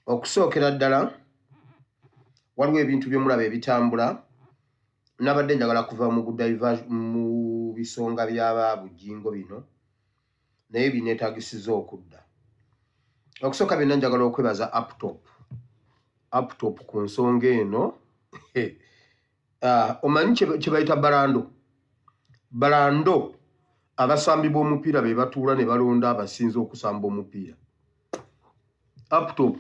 Okusookera ddala waliwo ebintu by'omulaba ebitambula nabadde njagala kuva mu bisonga by'aba Bujingo bino naye bineetagisiza okudda. Okusooka byonna njagala okwebaza Aptop ku nsonga eno. Omanyi kye bayita balando abasambi b'omupiira be batuula ne balonda abasinze okusamba omupiira. Aptop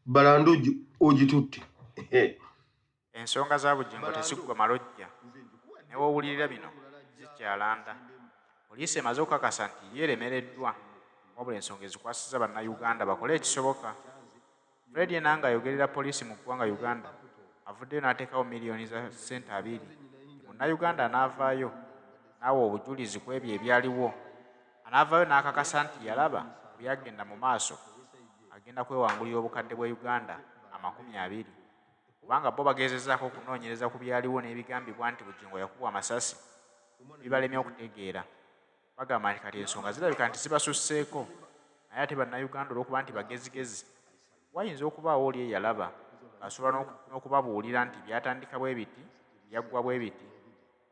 balando ogitutte. Ensonga za Bujingo tezigwa malojja. Ne woowulirira bino zikyalanda. Poliisi emaze okukakasa nti yeeremereddwa wabula ensonga ezikwasiza bannayuganda bakole ekisoboka. Fred Enanga ayogerera poliisi mu ggwanga Uganda avuddeyo n'ateekawo miliyoni za ssente 2. Munnayuganda anaavaayo n'awa obujulizi ku ebyo ebyaliwo. Anaavaayo n'akakasa nti yalaba byagenda mu maaso agenda kwewangulira obukadde bwa Uganda 20. Kubanga bo bagezezzaako okunoonyereza ku byaliwo n'ebigambibwa nti Bujingo yakubwa amasasi bibalemye okutegeera. Bagamba nti kati ensonga zirabika nti zibasusseeko naye ate bannayuganda olw'okuba nti bagezigezi wayinza okubaawo oli eyalaba asobola n'okubabuulira nti byatandika bwe biti byaggwa bwe biti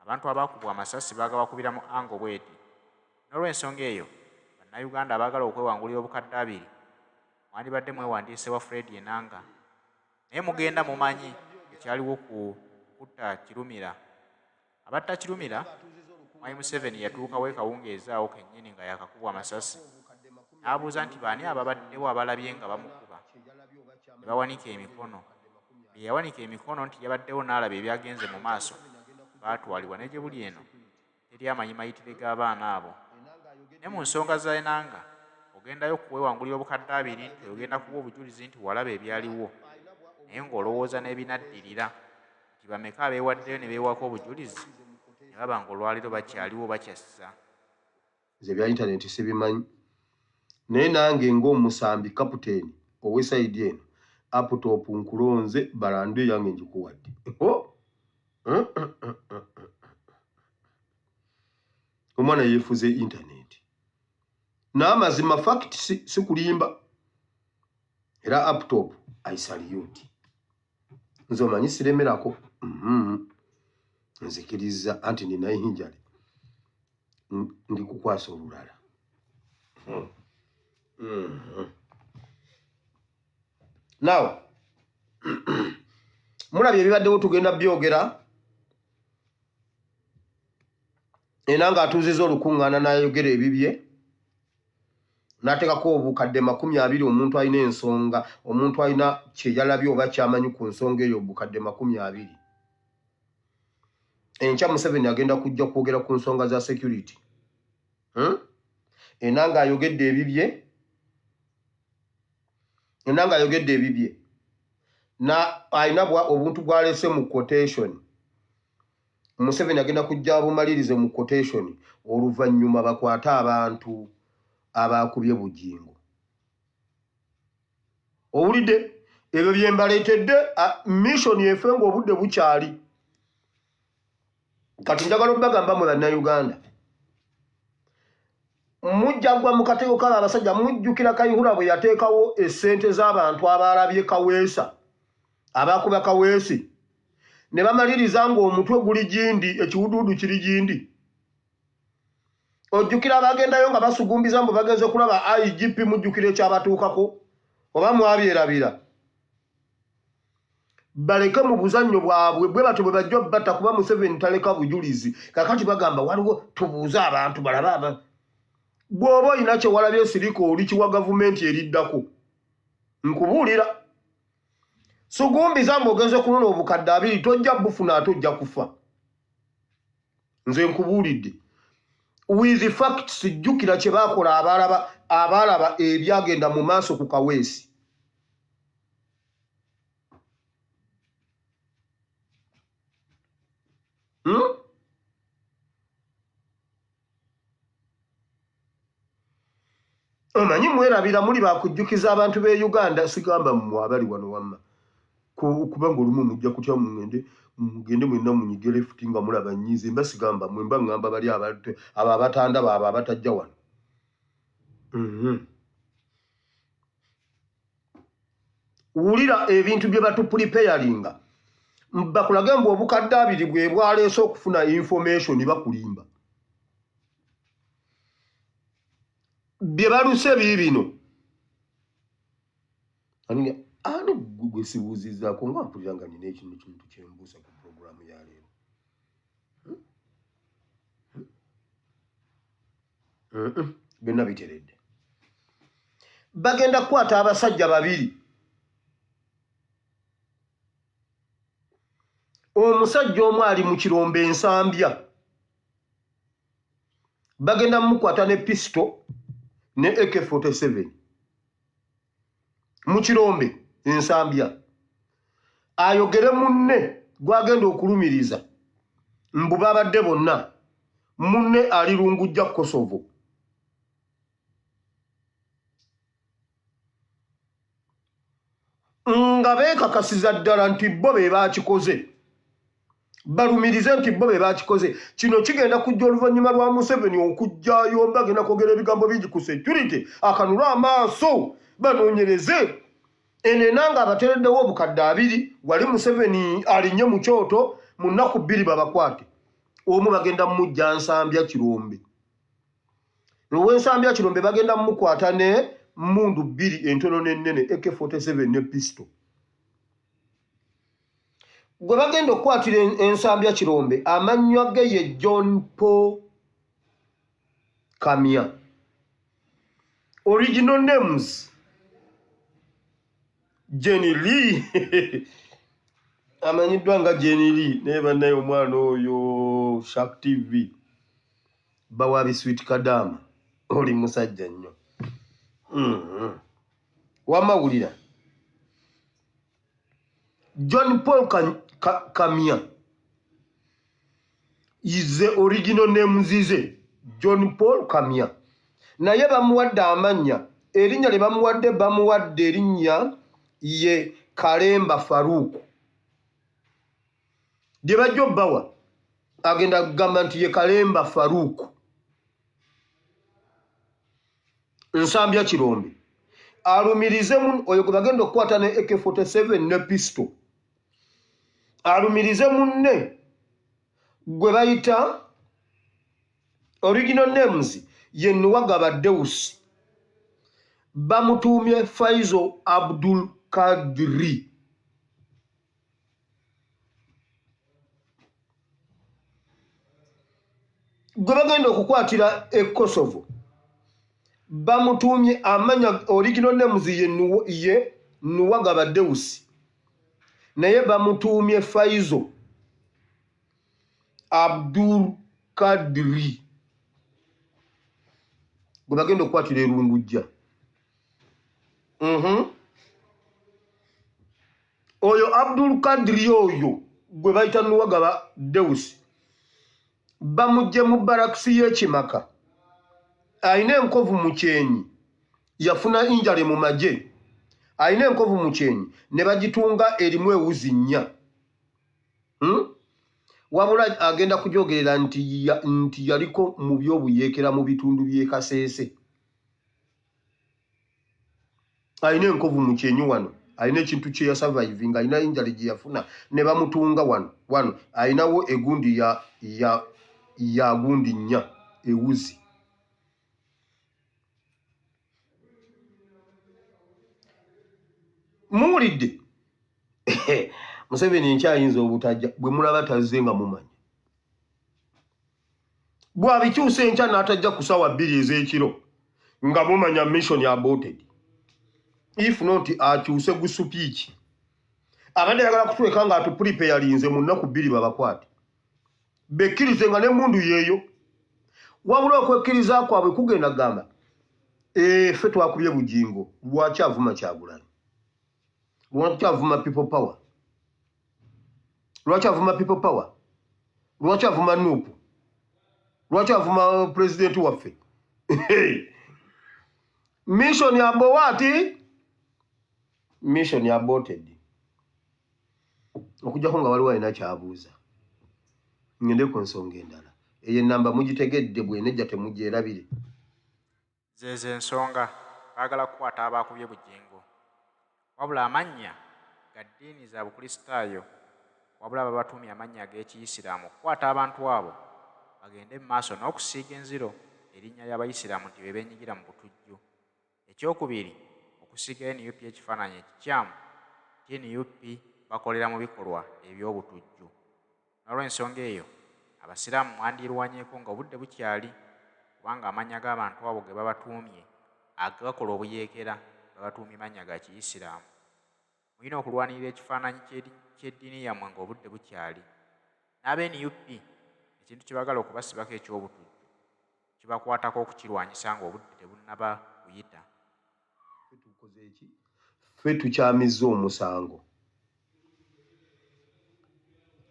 abantu abaakubwa amasasi baagabakubira mu ango bweti. N'olw'ensonga eyo bannayuganda abaagala okwewangulira obukadde 2 mwandibadde mwewandiise wa Fred Enanga naye mugenda mumanyi ekyaliwo ku kutta Kirumira. Abatta Kirumira Mwai Museveni yatuukawo ekawungeezi awo kennyini nga yakakubwa amasasi n'abuuza nti baani ababaddewo abalabye nga bamukuba ne bawanika emikono. Bye yawanika emikono nti yabaddewo n'alaba ebyagenze mu maaso baatwalibwa ne gye buli eno teri amanyi mayitire g'abaana abo. Ne mu nsonga za Enanga ogendayo kuwewangulira obukadde 2 nti ogenda kuba obujulizi nti walaba ebyaliwo naye ng'olowooza n'ebinaddirira nti bameka abeewaddeyo ne beewako obujulizi ne baba ng'olwaliro bakyaliwo bakyassa. Nze bya intaneti sibimanyi naye nange ng'omusambi kapiteeni ow'esayidi eno Aptop nkulonze balando yange njikuwadde. Omwana yeefuze intaneti n'amazima fact si kulimba era Aptop aisaliyuti. Nze omanyi siremerako nzikiriza anti nina yinjale ndi kukwasa olulala. Now mulabye ebibaddewo tugenda byogera. Enanga atuuziza olukuŋŋaana n'ayogera ebibye n'ateekako obukadde 20. Omuntu alina ensonga, omuntu alina kye yalabye oba kyamanyi ku nsonga eyo obukadde 20. Enkya Museveni agenda kujja kwogera ku nsonga za security. Enanga ayogedde ebibye na alina obuntu bw'alese mu quotation. Museveni agenda kujja abumalirize mu quotation oluvannyuma bakwate abantu abaakubye Bujingo. Owulidde ebyo bye mbaleetedde mission efe ng'obudde bukyali. Kati njagala okubagamba mwe bannayuganda mujjagwa mu katego kala abasajja mujjukira Kayihura bwe yateekawo essente z'abantu abalabye Kaweesa abaakuba Kaweesi ne bamaliriza ng'omutwe guli gindi ekiwuduudu kiri gindi. Ojjukira abagendayo nga basugumbiza mbu bagenze kulaba IGP mujjukira ekyabatuukako oba mwabyerabira. Baleke mu buzannyo bwabwe bwe batyo bwe bajja batta kuba Museveni taleka bujulizi. Kakati bagamba waliwo tubuuze abantu balaba bw'oba olina kye walabye sirika oli kiwa gavumenti eriddako nkubuulira. Sugumbiza mbu ogenze kunona obukadde 2 tojja bufuna ate ojja kufa. Nze nkubuulidde with facts jjukira kye baakola abalaba ebyagenda mu maaso ku Kaweesi. Omanyi mwerabira muli bakujjukiza abantu b'e Uganda sigamba mmwe abali wano wamma kubanga olumu mujja kutya mugende mwenna munyige left nga mulaba nnyize mba sigamba mmwe mba ngamba bali abo abatanda baabo abatajja wano. wulira ebintu bye batupreparinga bakulage mbu obukadde abiri bwe bwaleese okufuna information bakulimba bye baluse bibino ani gwe sibuuzizaako nga mpulira nga nina ekintu kyembuusa ku programu ya leero byonna biteredde bagenda kukwata abasajja babiri omusajja omu ali mu kirombe ensambya bagenda mukwata ne pisto ne AK47 mu kirombe ensambya ayogere munne gwagenda okulumiriza mbu babadde bonna munne ali lungujja Kosovo nga beekakasiza ddala nti bo be baakikoze balumirize nti bo be baakikoze kino kigenda kujja oluvannyuma lwa Museveni okujjayo bagenda kwogera ebigambo bingi ku security akanula amaaso banoonyereze Enanga abatereddewo obukadde abiri wali Museveni alinnye mu kyoto mu nnaku bbiri babakwate omu bagenda mujja nsambya kirombe ensambya kirombe bagenda mukwata ne mundu bbiri entono n'ennene AK47 ne pisto gwe bagenda okukwatira ensambya kirombe amannywa ge ye John Paul Kamya original names Jenny Lee amanyiddwa nga Jenny Lee naye bannaye omwana oyo Shark TV Bawabi Sweet Kadama oli musajja nnyo wamawulira John Paul Kamya is the original name zize John Paul Kamya naye bamuwadde amannya erinnya lye bamuwadde erinnya ye Kalemba Faruku lye bajja obbawa agenda kugamba nti ye Kalemba Faruku nsambya kirombe alumirize oyo gwe bagenda okukwata ne AK47 ne pisto alumirize munne gwe bayita original names ye Nuwagaba Deus bamutuumye Faizo Abdul Kadri gwe bagenda okukwatira e Kosovo bamutuumye amanya original names ye Nuwagaba Deus naye bamutuumye Faizo Abdul Kadri gwe bagenda okukwatira erungujja oyo Abdul Kadri oyo gwe bayita Nuwagaba Deus bamujje mu barakisi y'ekimaka ayina enkovu mu kyenyi yafuna injale mu magye ayina enkovu mu kyenyi ne bagitunga erimu ewuzi nnya wabula agenda kujogerera nti yaliko mu byobuyeekera mu bitundu by'e Kasese ayina enkovu mu kyenyi wano ayina ekintu kye yasurviving ayina injale gye yafuna ne bamutunga wano ayinawo egundi ya gundi nnya ewuzi muwulidde Museveni nkyayinza obutajja bwe mulaba tazze nga mumanya bwabikyusa enkya n'atajja ku ssaawa 2 ez'ekiro nga mumanya mission aborted if not akyuse gu supiiki abadde yagala kutuweka nga atupreparinze mu nnaku 2 babakwate bekkirize nga n'emmundu yeeyo wabula okwekkiriza kwabwe kugenda gamba ffe twakubye Bujingo lwaki avuma Kyagulanyi lwaki avuma people power lwaki avuma people power lwaki avuma Nuupu lwaki avuma president waffe mission ya Bwowaayo mission aborted okujjako nga waliwo alina kyabuuza ngende ku nsonga endala eyo ennamba mugitegedde bwenejja temugyerabire zezo ensonga baagala kukwata abaakubye Bujingo wabula amannya ga ddiini za bukristaayo wabula babatumye amannya ag'ekiyisiraamu okukwata abantu abo bagende mu maaso n'okusiiga enziro erinnya ly'abayisiraamu nti be beenyigira mu butujju. Ekyokubiri, okusiiga NUP ekifaananyi ekikyamu nti NUP bakolera mu bikolwa eby'obutujju. N'olw'ensonga eyo abasiraamu mwandirwanyeeko nga obudde bukyali kubanga amannya g'abantu abo ge babatuumye agakola obuyeekera babatuumye mannya ga kiyisiraamu. Mulina okulwanirira ekifaananyi ky'eddiini yammwe ng'obudde bukyali. N'ab'NUP ekintu kye baagala okubasibako eky'obutujju kibakwatako okukirwanyisa ng'obudde tebunnaba kuyita. Ffe tukyamizza omusango.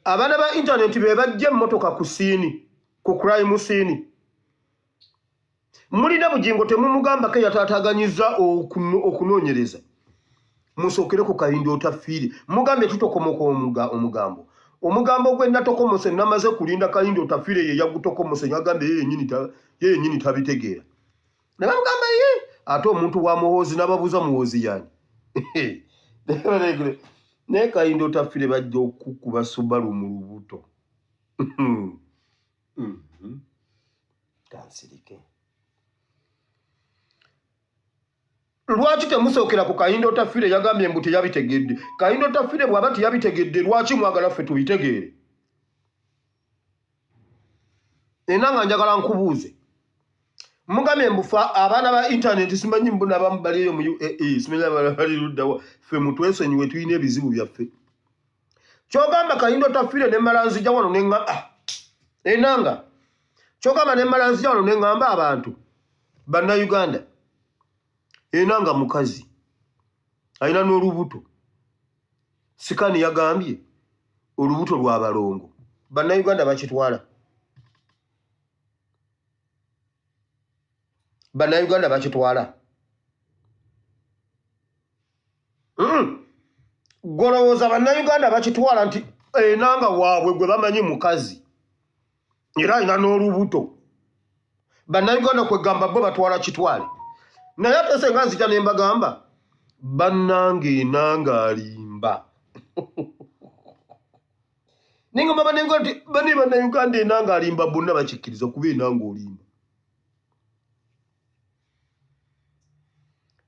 Abaana ba intaneti be bajja emmotoka ku siini, ku crime siini. Mulina Bujingo temumugambako yataataganyizza okunoonyereza. Musookere ku Kayindo otafiire. Mugambe tutokomoka omugambo. Omugambo gwe natokomose namaze kulinda Kayindo otafiire ye yagutokomose yagambe ye yennyini tabitegeera. Ne bamugamba ye ate omuntu wa muhoozi n'ababuuza muhoozi yani. Naye Kayindo otafiire bajja okukuba Subaru mu lubuto. Kansirike. Lwaki temusookera ku Kayindo otafiire yagambye mbu teyabitegedde? Kayindo otafiire bw'aba teyabitegedde lwaki mwagala ffe tubitegeere? Enanga njagala nkubuuze. Mugambye mbufa abaana ba intaneti simanyi mbu n'abamu bali eyo mu UAE simanyi bali luddawa ffe mutwesonyiwe tulina ebizibu byaffe. Kyogamba Kayindo otafiire ne Malanzija wano ne Enanga. Kyogamba ne Malanzija wano ne ŋŋamba abantu bannayuganda. Enanga mukazi alina n'olubuto. Sikani yagambye olubuto lwa balongo. Bannayuganda bakitwala. Bannayuganda bakitwala. Golowooza bannayuganda bakitwala nti Enanga waabwe gwe bamanyi mukazi era alina n'olubuto. Bannayuganda kwegamba bo batwala kitwale. Naye ate senga nzija ne mbagamba bannange Enanga alimba. Ningamba bannayuganda Enanga alimba bonna bakikkiriza kuba Enanga olimba.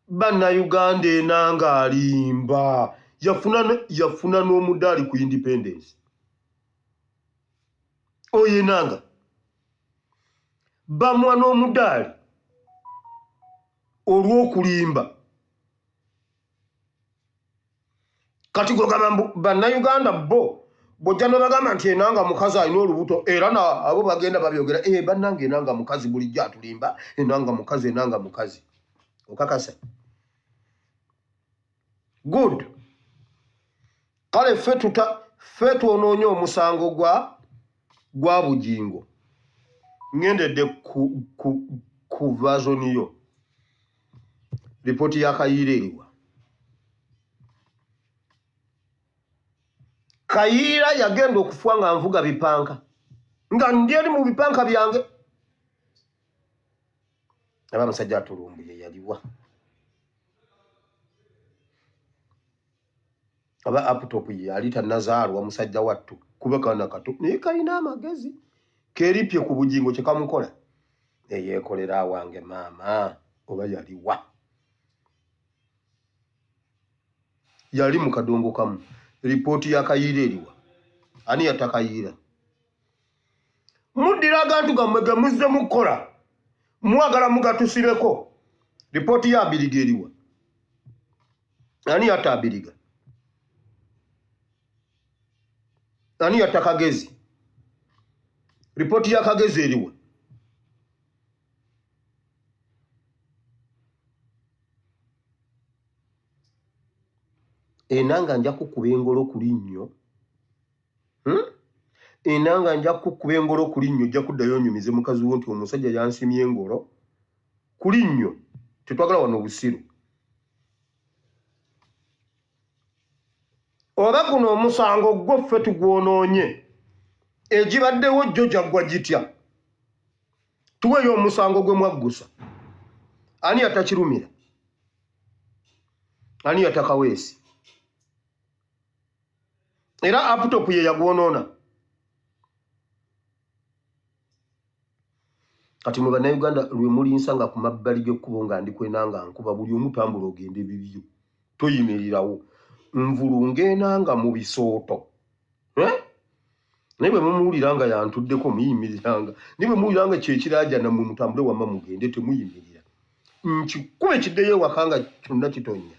Bannayuganda Enanga alimba. Yafuna n'omudaali ku independence. Oyo Enanga bamuwa n'omudaali olw'okulimba. Kati gogamba bannayuganda bo bojja n'obagamba nti Enanga mukazi alina olubuto era abo bagenda babyogera bannange Enanga mukazi bulijjo atulimba. Enanga mukazi. Okakasa. Good. Kale ffe twonoonye omusango gwa Bujingo. Ngendedde ku vazoni yo. Ripooti ya Kayiira eriwa. Kayiira yagenda okufa nga nvuga bipanka. Nga ndi eri mu bipanka byange. Aba musajja atulumbuye yaliwa. Aba laptop ye ali tannazaalwa musajja wattu kuba kana kato. Naye kalina amagezi. Keripye ku Bujingo kye kamukola. Yeekolera wange maama oba yaliwa. Yali mu kadongo kamu. Ripooti ya Kayiira eriwa. Ani yatakayiira? Muddira agantu gammwe ge muzze mukola. Mwagala mugatusireko. Ripooti ya Abiriga eriwa. Ani yatta Abiriga? Ani yatta Kagezi? Ripooti ya Kagezi eriwa. Enanga nja kukuba engolo ku linnyo. Enanga nja kukuba engolo ku linnyo ojja kuddayo onyumize mukazi wo nti omusajja yansimye engolo ku linnyo. Tetwagala wano obusiru. Oba guno omusango gwo ffe tugwonoonye. Egibaddewo jjo jaggwa gitya. Tuweeyo omusango gwe mwaggusa. Ani yatakirumira? ani yatakaweesi era laptop ye yagwonoona. Kati mu bannayuganda lwe mulinsanga ku mabbali g'ekkubo nga ndi kwenanga nkuba buli omu tambula ogende bibyo toyimirirawo nvulunga enanga mu bisooto naye bwe mumuwuliranga yantuddeko muyimiriranga naye bwe muwuliranga kyekiraajana mwe mutambule wamma mugende temuyimirira nkikuba ekiddeyo ewaka nga kyonna kitonya.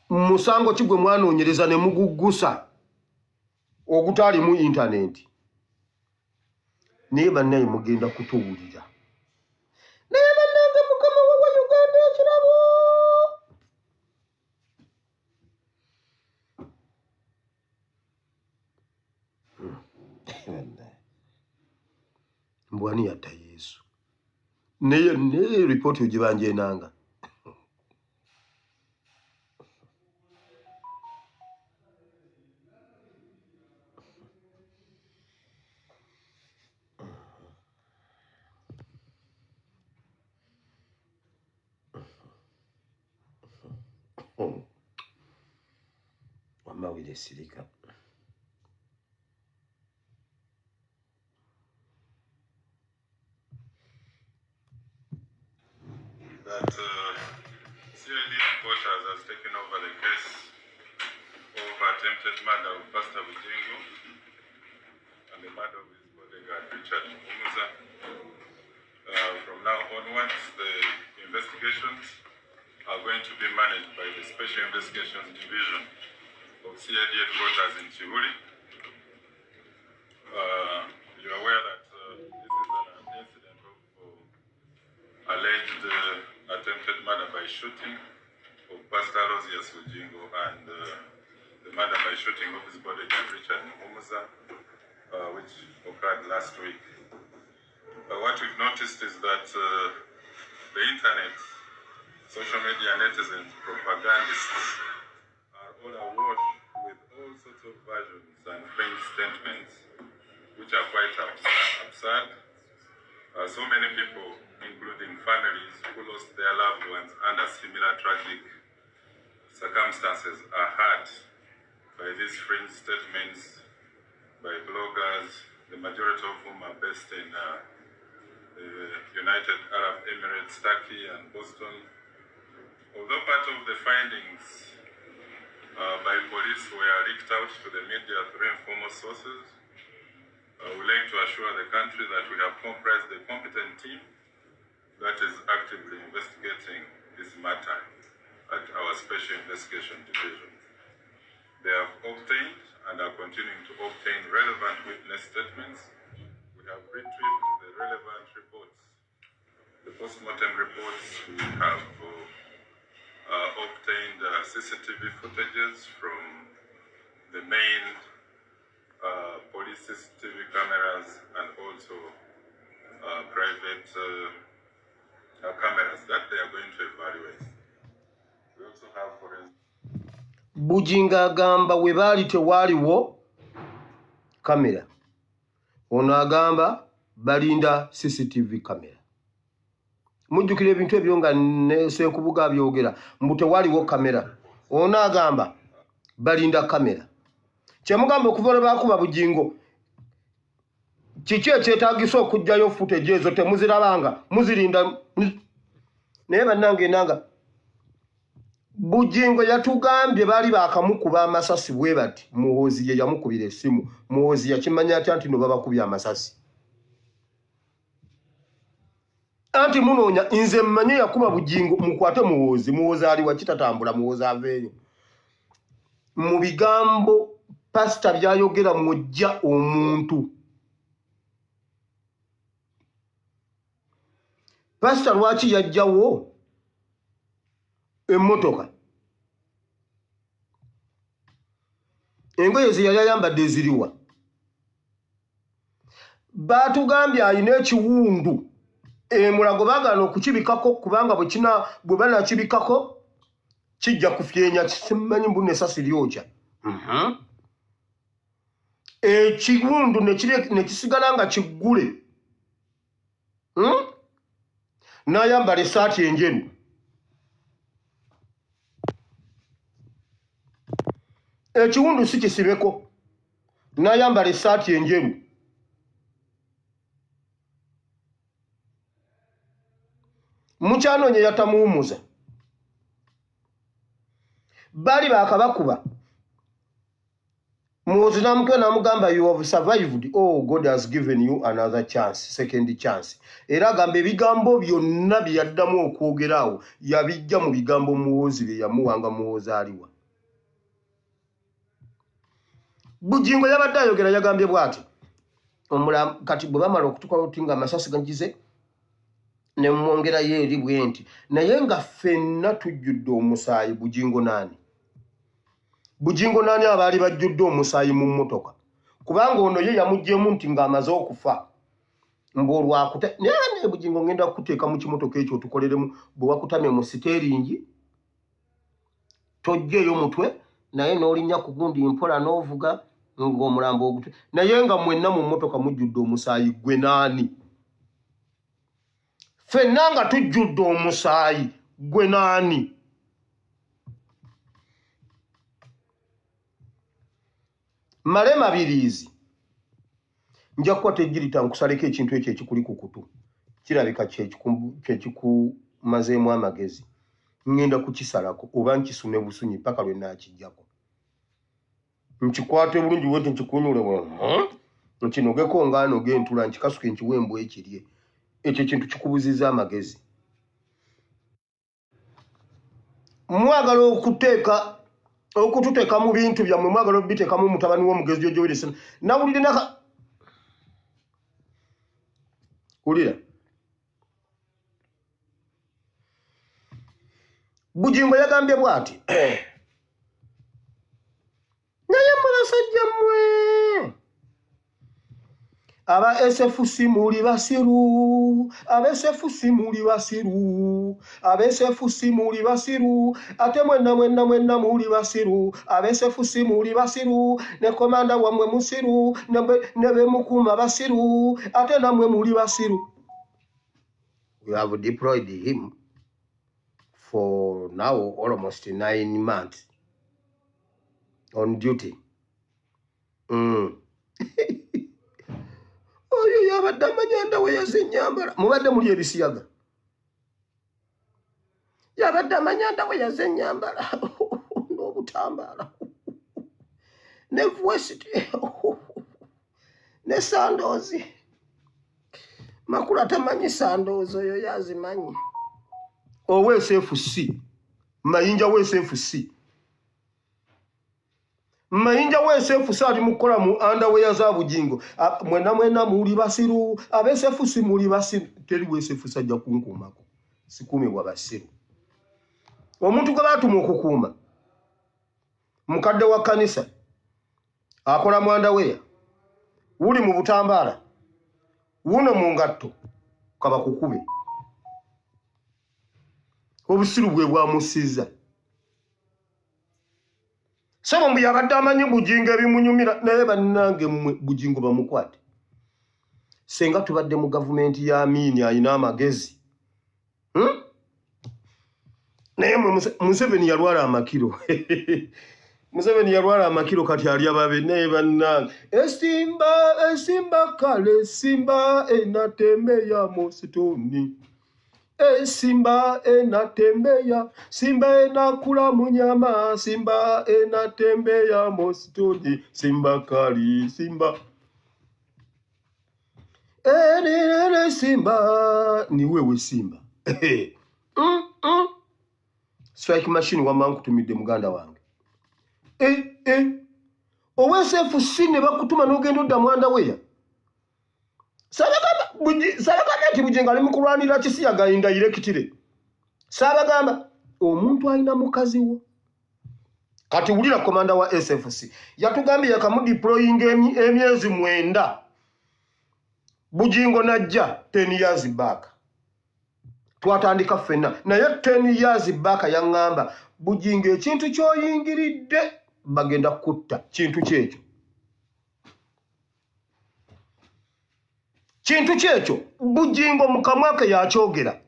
Musango ki gwe mwanoonyereza ne muguggusa ogutaali mu intaneti naye bannaye mugenda kutuwulira naye bannange mukama wa Uganda ekirabo mbwani yatta Yesu naye ripooti ogibanja Enanga wamma wile sirika. That CID reporters has taken over the case of attempted murder of Pastor Bujingo and the murder of his bodyguard Richard Umuza. From now onwards, the investigations are going to be managed by the Special Investigations Division of CID headquarters in Chibuli. You're aware that this is an incident of alleged attempted murder by shooting of Pastor Rosias Bujingo and the murder by shooting of his bodyguard Richard Umuza, which occurred last week. What we've noticed is that the internet, social media netizens, propagandists are all awash with all sorts of versions and feigned statements which are quite absurd. So many people, including families who lost their loved ones under similar tragic circumstances, are hurt by these fringe statements by bloggers, the majority of whom are based in the United Arab Emirates, Turkey and Boston. Although part of the findings by police were leaked out to the media through informal sources, I would like to assure the country that we have comprised a competent team that is actively investigating this matter at our Special Investigation Division. They have obtained and are continuing to obtain relevant witness statements. We have retrieved the relevant reports, the post-mortem reports. We have obtained CCTV footages from the main police CCTV cameras and also private cameras that they are going to evaluate. We also have forensic. Bujingo agamba we baali tewaaliwo kamera. Ono agamba balinda CCTV kamera. Mujjukira ebintu ebyo nga ne Ssenkubuga abyogera mbu tewaaliwo kamera. Ono agamba balinda kamera. Kyemugamba okuva lwe baakuba Bujingo kiki ekyetaagisa okujjayo footage ezo temuzirabanga muzirinda naye bannange Enanga Bujingo yatugambye baali baakamukuba amasasi bwe bati Muhoozi ye yamukubira essimu. Muhoozi yakimanya atya nti no babakubye amasasi anti munoonya nze mmanye yakuba Bujingo mukwate Muhoozi. Muhoozi ali wakitatambula Muhoozi aveeyo mu bigambo pasita byayogera mujja omuntu. Pasita lwaki yajjawo emmotoka engoye ze yali ayambadde eziriwa? Baatugambye alina ekiwundu emulago baagaana okukibikako kubanga bwe banakibikako kijja kufyenya simanyi mbu nesasi lyokya. Ekiwundu ne kisigala nga kiggule. N'ayambala essaati enjeru. ekiwundu si kisibeko n'ayambala essaati enjeru mukyanoonye yatamuwumuza bali baakabakuba muwozi namutwe namugamba you have survived. Oh, God has given you another chance, second chance. Era agamba ebigambo byonna bye yaddamu okwogerawo yabijja mu bigambo muwozi bye yamuwanga muwozi aliwa. Bujingo yabadde ayogera yagambye bw'ati kati bwe bamala okutuuka oti nga amasasi gangize ne mwongerayo eri bwe nti naye nga ffenna tujjudde omusaayi. Bujingo naani? Bujingo naani abaali bajjudde omusaayi mu mmotoka? Kubanga ono ye yamuggyemu nti ng'amaze okufa mb'olwakuta naye Bujingo ngenda kukuteeka mu kimotoka ekyo otukoleremu bwe wakutamye mu siteeringi tojjeeyo mutwe naye n'olinnya ku gundi mpola n'ovuga ng'omulambo ogutwe naye nga mwenna mu mmotoka mujjudde omusaayi. Gwe naani? Ffenna nga tujjudde omusaayi. Gwe naani? Male mabiriizi nja kukwata ejjirita nkusaleko ekintu ekyo ekikuli ku kutu kirabika kyekikumazeemu amagezi ngenda kukisalako oba nkisume busunyi paka lwe naakijjako nkikwate bulungi wete nkikunyule nkinogeko ngaanoga entula nkikasuke nkiwembu ekirye. Ekyo kintu kikubuziza amagezi. Mwagala okututeeka mu bintu byammwe mwagala obiteekamu mutabani w'omugezi gy'ojoweresa nawulire naka ulira Bujingo yagambye bw'ati naye mubasajja mmwe aba SFC muli basiru, aba SFC muli basiru, aba SFC muli basiru, ate mwenna muli basiru, aba SFC muli basiru, ne komanda wamwe musiru, ne bemukuma basiru, ate namwe muli basiru. We have deployed him for now almost 9 months on duty. Oyo yabadde amanyanda we yazenyambala mubadde muli ebisiyaga yabadde amanyanda we yazenyambala n'obutambala ne vwesiti ne sandozi makulu atamanyi sandozi oyo yazimanyi ow'SFC mayinja w'SFC mayinja w'SFC ali mukola mu underwear za Bujingo mwenna muli basiru aba SFC muli basiru teri w'SFC ajja kunkuumako sikuumibwa basiru omuntu gwe baatuma okukuuma mukadde wa kanisa akola mu underwear wuli mu butambaala wuno mu ngatto kaba kukube obusiru bwe bwamusizza sabo mbu yabadde amanyi Bujingo ebimunyumira naye bannange mmwe Bujingo bamukwate senga tubadde mu gavumenti ya Amini ayina amagezi naye Museveni yalwala amakiro Museveni yalwala amakiro kati ali ababe naye bannange esimba kale simba enatembeya mositoni simba enatembeya simba enakula munyama simba enatembeya mositoni simba kali simba simba ni wewe simba strike machine wamankutumidde muganda wange OSFC ne bakutuma n'ogenda odda mwanda weya sabagamba nti Bujingo ali mu kulwanira kisiyaga indirectly sabagamba omuntu alina mukazi wo kati wulira komanda wa SFC yatugambye yakamudeploying emyezi 9 Bujingo najja 10 years back twatandika ffenna naye 10 years back yaŋŋamba Bujingo ekintu kyoyingiridde bagenda kutta kintu kyekyo Bujingo mukamwake yakyogera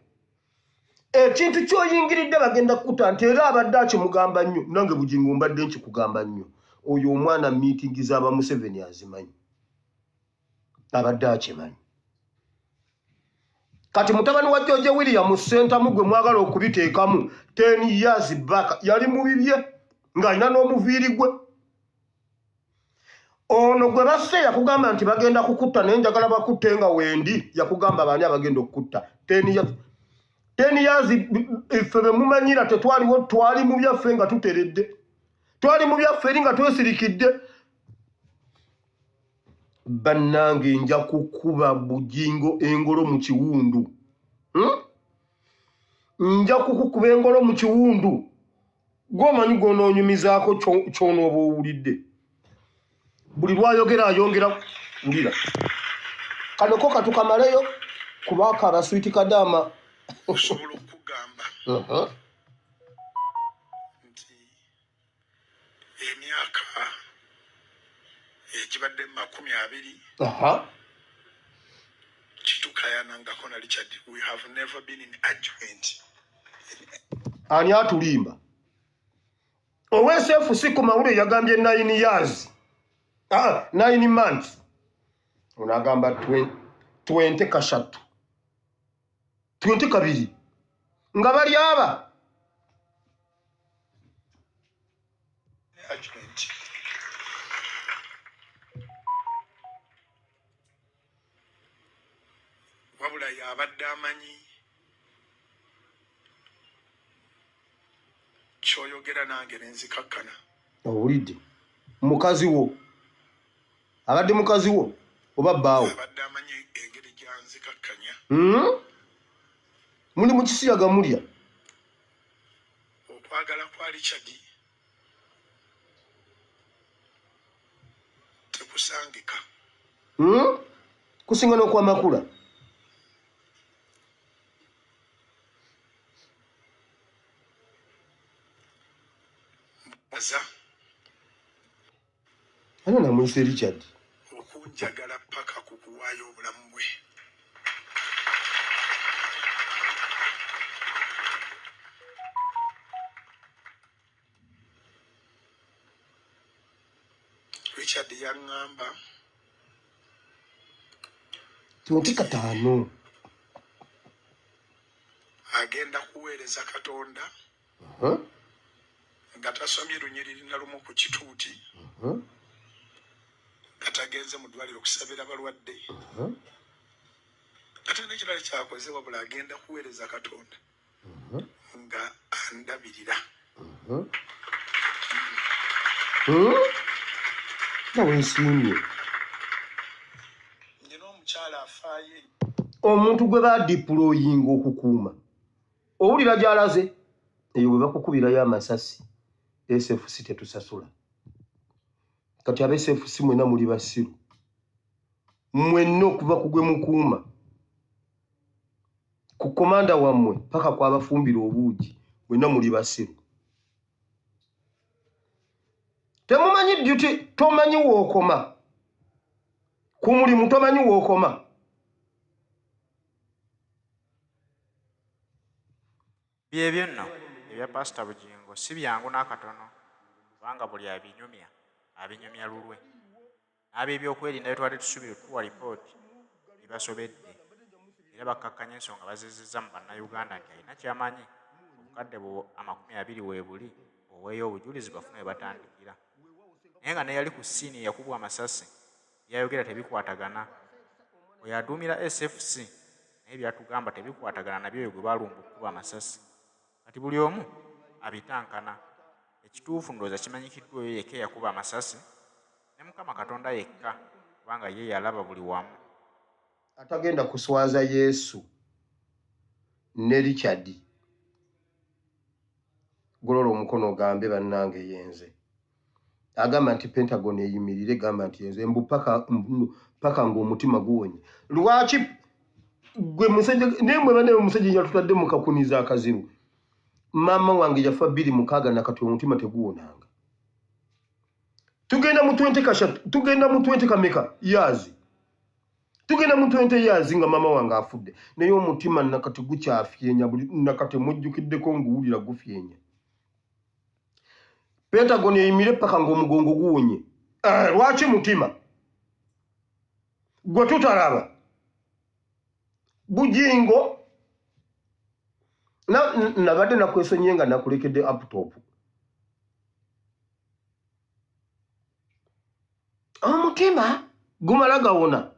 ekintu kyoyingiridde bagenda kutta nti era abadde akimugamba nnyo nange Bujingo mbadde nkikugamba nnyo oyo omwana meeting z'aba Museveni azimanyi abadde akimanyi kati mutabani wa George William Center mugwe mwagala okubiteekamu 10 years back yali mu bibye ng'alina n'omuviiri gwe ono gwe basse yakugamba nti bagenda kukutta naye njagala bakutte nga wendi yakugamba baani abagenda okukutta 10 years ife bemumanyira tetwaliwo twali mu byaffe nga tuteredde twali mu byaffe eri nga twesirikidde bannange nja kukuba Bujingo engolo mu kiwundu nja kukukuba engolo mu kiwundu gwomanyi gonoonyumizaako kyonooba owulidde buli lwayogera ayongera wulira kano ko katukamaleyo kubaka abaswiti kadama osobola okugamba nti emyaka egibadde 20 kitukayanangako na Richard. We have never been in argument. ani atulimba OSFC ku mawulire yagambye 9 years 9 months unagamba 20 kashatu 20 kabiri nga bali aba Argument. Wabula yabadde amanyi kyoyogera nange nenzikakkana. owulidde mukazi wo abadde mukazi wo oba bbaawo Abadde amanyi engeri gyanzikakkanya. muli mu kisiyaga mulya Okwagala kwa Richard tekusangika. kusinga n'okwamakula Aza ani namwise Richard okunjagala paka kukuwaayo obulamu bwe. Richard yaŋŋamba 25 agenda kuweereza Katonda nga tasomye lunyiriri na lumu ku kituuti nga tagenze mu ddwaliro okusabira balwadde ate n'ekirala kyakoze wabula agenda kuweereza Katonda nga andabirira. nawe nsiimye Nina omukyala afaayo omuntu gwe badiployinga okukuuma owulira gy'alaze eyo bwe bakukubirayo amasasi SFC tetusasula kati aba SFC mwena muli basiru mwenna okuva ku gwe mukuuma ku komanda wammwe paka kwabafumbira obuugi mwenna muli basiru temumanyi duty tomanyi wookoma ku mulimu tomanyi wookoma byebyo nno ebya Pastor Bujingo si byangu n'akatono kubanga buli abinyumya lulwe n'ab'ebyokwerinda bitwadde tusubire tuwa lipooti bibasobedde era bakkakkanya ensonga bazizizza mu bannayuganda nti alina kyamanyi obukadde 20 weebuli oweeyo obujulizi bafune we batandikira naye nga neyali ku ssiini yakubwa amasasi byayogera tebikwatagana we yaduumira SFC naye byatugamba tebikwatagana nabyo oyo gwe balumba okukuba amasasi kati buli omu abitankana ekituufu ndowooza kimanyikiddwa oyo yekka yakuba amasasi ne Mukama Katonda yekka kubanga ye yalaba buli wamu atagenda kuswaza Yesu ne Richard golola omukono ogambe bannange yenze agamba nti Pentagon eyimirire gamba nti yenze mbu paka ng'omutima guwonye lwaki gwe musajja nemwe bane musajja yatutadde mu kakuniza akaziru mama wange yafa 26 nakati omutima teguwonanga tugenda mu 20 kashatu tugenda mu 20 kameka yazi tugenda mu 20 years nga mama wange afudde naye omutima nakati gukyafyenya buli nakati mujjukiddeko nguwulira gufyenya Pentagon eyimire paka ng'omugongo guwunye. Lwaki mutima? Gwe tutalaba. Bujingo nabadde nakwesonyiye nga nakulekedde laptop. Omutima gumala gawona.